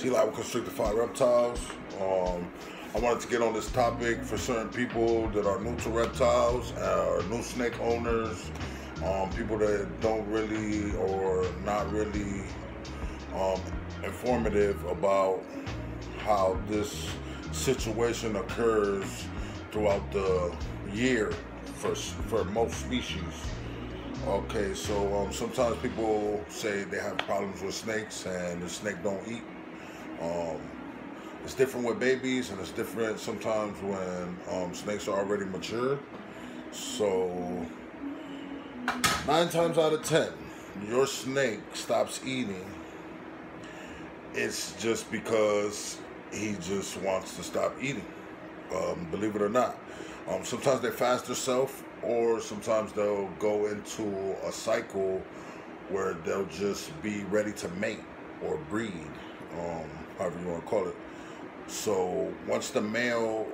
T-Live with Constrictified Reptiles. I wanted to get on this topic for certain people that are new to reptiles, new snake owners, people that don't really or not really informative about how this situation occurs throughout the year for most species. Okay, so sometimes people say they have problems with snakes and the snake don't eat. It's different with babies, and it's different sometimes when snakes are already mature. So 9 times out of 10, your snake stops eating. It's just because he just wants to stop eating. Believe it or not. Sometimes they fast themselves, or sometimes they'll go into a cycle where they'll just be ready to mate or breed, however you want to call it. So once the male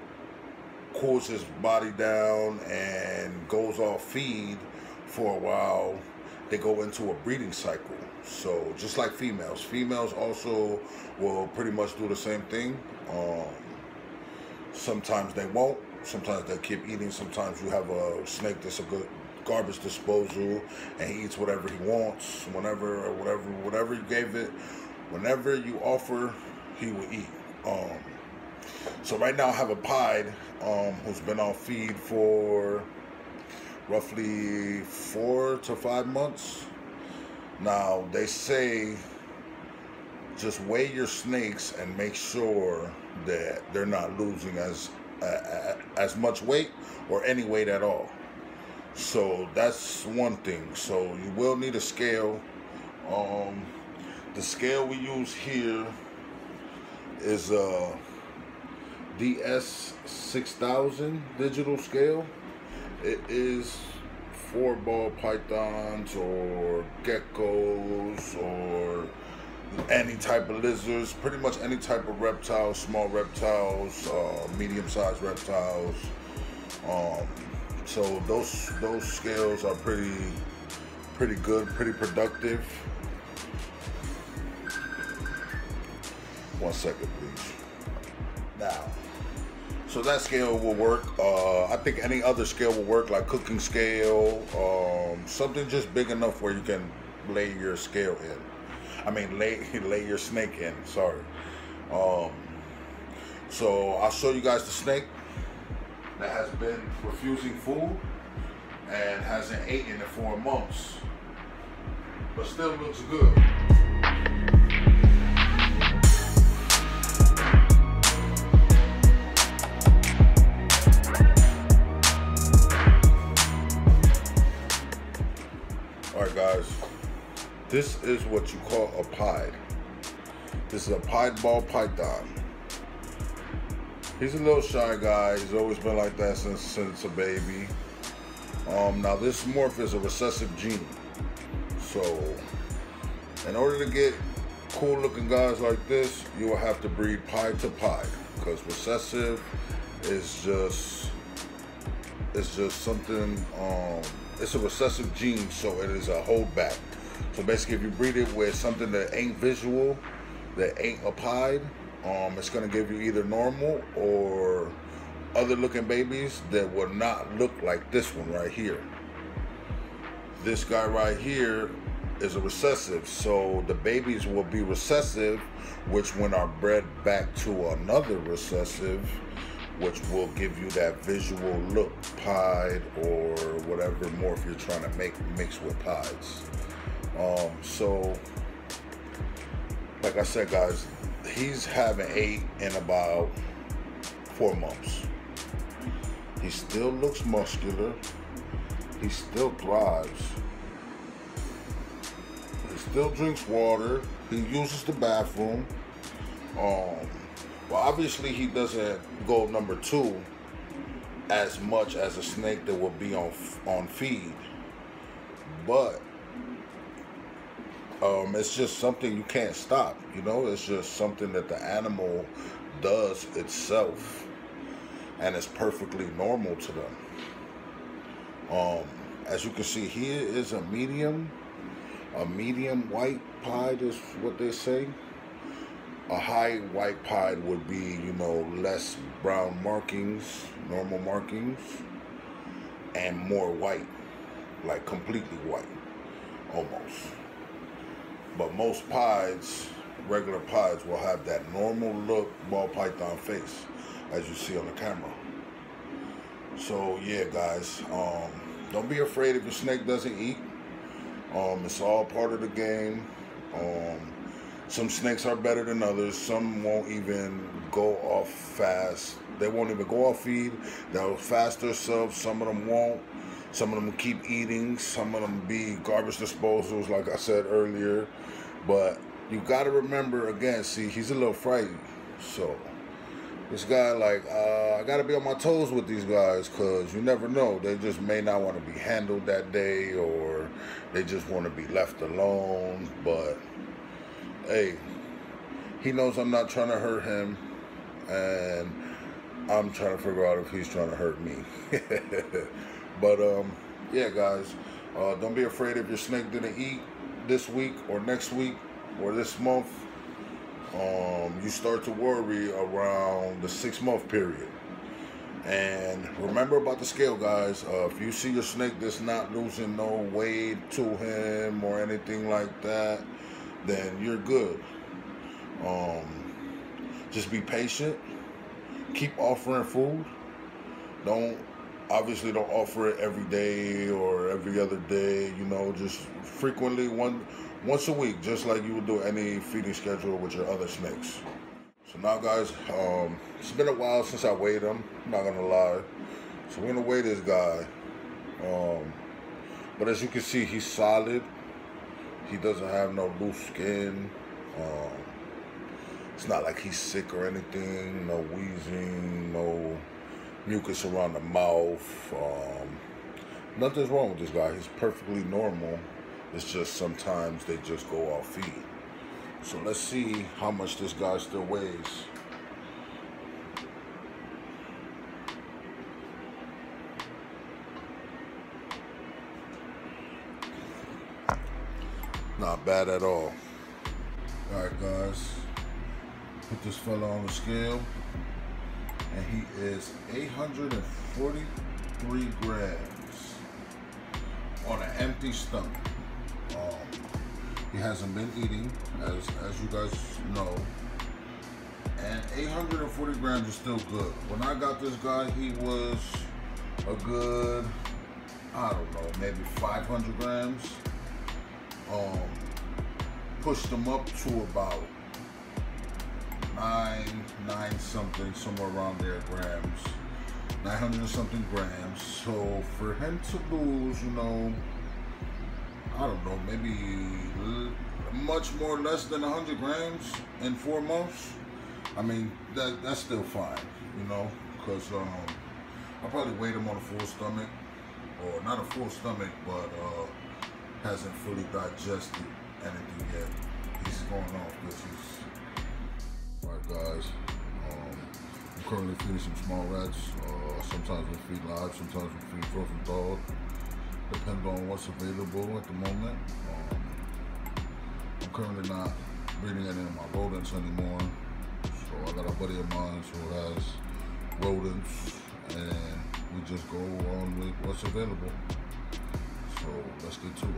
cools his body down and goes off feed for a while, they go into a breeding cycle. So just like females also will pretty much do the same thing. Sometimes they won't. Sometimes they keep eating. Sometimes you have a snake that's a good garbage disposal, and he eats whatever he wants, whatever you gave it, whenever you offer, he will eat. So right now I have a pied who's been on feed for roughly 4 to 5 months. Now they say just weigh your snakes and make sure that they're not losing as much weight or any weight at all. So that's one thing. So you will need a scale. The scale we use here is a DS6000 digital scale. It is for ball pythons or geckos or any type of lizards, pretty much any type of reptiles, small reptiles, medium-sized reptiles. So those scales are pretty good, pretty productive. 1 second, please. Now, so that scale will work. I think any other scale will work, like cooking scale, something just big enough where you can lay your scale in. I mean, lay your snake in, sorry. So I'll show you guys the snake that has been refusing food and hasn't eaten in 4 months, but still looks good. Alright guys, this is what you call a pied. This is a pied ball python. He's a little shy guy. He's always been like that since a baby. Now this morph is a recessive gene. So in order to get cool looking guys like this, you will have to breed pied to pied, because recessive is just something, it's a recessive gene, so it is a holdback. So basically, if you breed it with something that ain't visual, that ain't a pied, it's gonna give you either normal or other looking babies that will not look like this one right here. This guy right here is a recessive, so the babies will be recessive, which when are bred back to another recessive, which will give you that visual look, pied or whatever morph you're trying to mix with pieds. So like I said guys, he's haven't ate in about 4 months. He still looks muscular. He still thrives. He still drinks water. He uses the bathroom. Well, obviously he doesn't go number 2 as much as a snake that will be on feed, but it's just something you can't stop, you know. It's just something that the animal does itself, and it's perfectly normal to them. As you can see, he is a medium white pied is what they say. A high white pied would be, you know, less brown markings, normal markings, and more white, like completely white, almost. But most pieds, regular pieds, will have that normal look ball python face, as you see on the camera. So yeah, guys, don't be afraid if your snake doesn't eat. It's all part of the game. Some snakes are better than others. Some won't even go off fast. They won't even go off feed. They'll fast themselves. Some of them won't. Some of them keep eating. Some of them be garbage disposals, like I said earlier. But you got to remember, again, see, he's a little frightened. So this guy, like, I got to be on my toes with these guys, because you never know. They just may not want to be handled that day, or they just want to be left alone. But hey, he knows I'm not trying to hurt him, and I'm trying to figure out if he's trying to hurt me. But yeah, guys, don't be afraid if your snake didn't eat this week or next week or this month. You start to worry around the 6-month period. And remember about the scale, guys. If you see your snake that's not losing no weight to him or anything like that, then you're good. Just be patient. Keep offering food. Obviously don't offer it every day or every other day. You know, just frequently, once a week, just like you would do any feeding schedule with your other snakes. So now, guys, it's been a while since I weighed him. I'm not gonna lie. So we're gonna weigh this guy. But as you can see, he's solid. He doesn't have no loose skin. It's not like he's sick or anything. No wheezing, no mucus around the mouth. Nothing's wrong with this guy. He's perfectly normal. It's just sometimes they just go off feed. So let's see how much this guy still weighs. Not bad at all. Alright, guys, put this fella on the scale, and he is 843 grams on an empty stomach. He hasn't been eating, as you guys know, and 840 grams is still good. When I got this guy, he was a good, I don't know, maybe 500 grams. Pushed him up to about nine something, somewhere around there, grams, 900 and something grams. So for him to lose, you know, I don't know, maybe much more less than 100 grams in 4 months, I mean, that's still fine, you know, because I probably weighed him on a full stomach, or not a full stomach, but hasn't fully digested anything yet. He's going off because he's... Alright, guys, I'm currently feeding some small rats. Sometimes we feed live, sometimes we feed frozen thawed. Depends on what's available at the moment. I'm currently not breeding any of my rodents anymore. So I got a buddy of mine who has rodents, and we just go on with what's available. So let's get to it.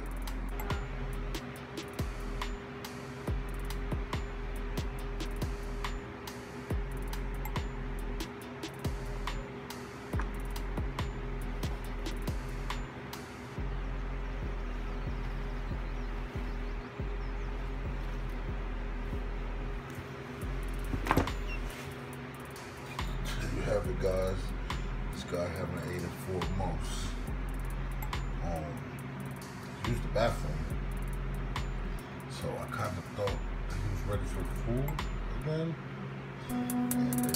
Have it, guys. This guy having an 8 and 4 months. Used the bathroom, so I kind of thought that he was ready for food again. And